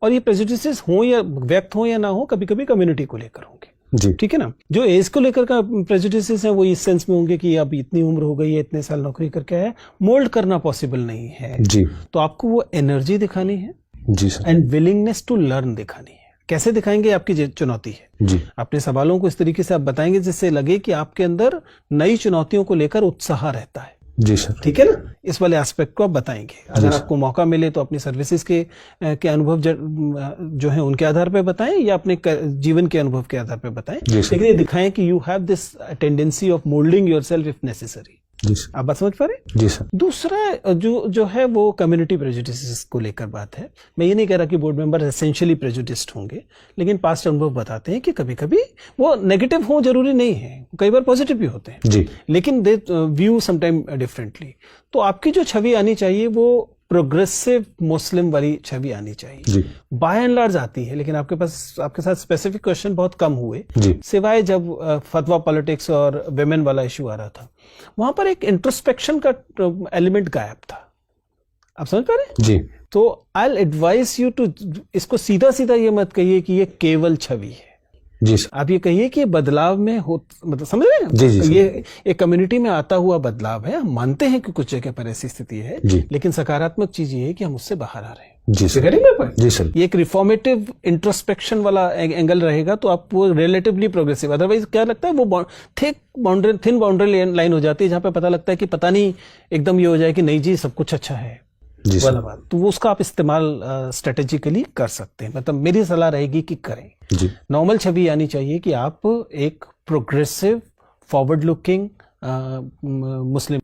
S2: और ये प्रेजुडिसेस हो या व्यक्त हो या ना हो, कभी कभी कम्युनिटी को लेकर होंगे, ठीक है ना। जो एज को लेकर का प्रेजुडिसेस है वो इस सेंस में होंगे कि अब इतनी उम्र हो गई है, इतने साल नौकरी करके आया, मोल्ड करना पॉसिबल नहीं है। तो आपको वो एनर्जी दिखानी है एंड विलिंगनेस टू लर्न दिखानी है। कैसे दिखाएंगे? आपकी चुनौती है। अपने सवालों को इस तरीके से आप बताएंगे जिससे लगे कि आपके अंदर नई चुनौतियों को लेकर उत्साह रहता है।
S1: जी सर,
S2: ठीक है ना। इस वाले एस्पेक्ट को आप बताएंगे। अगर आपको मौका मिले तो अपनी सर्विसेज के अनुभव जो है उनके आधार पर बताएं या अपने जीवन के अनुभव के आधार पर बताएं, लेकिन ये दिखाएं कि you have this tendency of moulding yourself if necessary. आप बात समझ पा रहे?
S1: जी सर।
S2: दूसरा जो है वो कम्युनिटी प्रेजुडिसेस को लेकर बात है। मैं ये नहीं कह रहा कि बोर्ड मेंबर एसेंशियली प्रेजुडिस्ड होंगे, लेकिन पास्ट अनुभव बताते हैं कि कभी कभी वो नेगेटिव हो जरूरी नहीं है, कई बार पॉजिटिव भी होते हैं, लेकिन दे व्यू समटाइम डिफरेंटली। तो आपकी जो छवि आनी चाहिए वो प्रोग्रेसिव मुस्लिम वाली छवि आनी चाहिए। बाय एंड लार्ज आती है, लेकिन आपके साथ स्पेसिफिक क्वेश्चन बहुत कम हुए, सिवाय जब फतवा पॉलिटिक्स और विमेन वाला इशू आ रहा था, वहां पर एक इंट्रोस्पेक्शन का एलिमेंट गायब था। आप समझ पा रहे? तो I will advise you to इसको सीधा सीधा ये मत कहिए कि ये केवल छवि है। आप ये कहिए कि बदलाव में हो, मतलब समझ रहे हैं? ये एक कम्युनिटी में आता हुआ बदलाव है। हम मानते हैं कि कुछ जगह पर ऐसी स्थिति है, लेकिन सकारात्मक चीज ये है कि हम उससे बाहर आ रहे हैं।
S1: जी सर।
S2: ये एक रिफॉर्मेटिव इंट्रोस्पेक्शन वाला एंगल रहेगा तो आप वो रिलेटिवली प्रोग्रेसिव। अदरवाइज क्या लगता है वो थिन बाउंड्री लाइन हो जाती है जहां पे पता लगता है कि पता नहीं एकदम ये हो जाए कि नहीं जी सब कुछ अच्छा है वाला बात। तो वो उसका आप इस्तेमाल स्ट्रेटेजिकली कर सकते हैं। मतलब मेरी सलाह रहेगी कि करें। नॉर्मल छवि आनी चाहिए कि आप एक प्रोग्रेसिव फॉरवर्ड लुकिंग मुस्लिम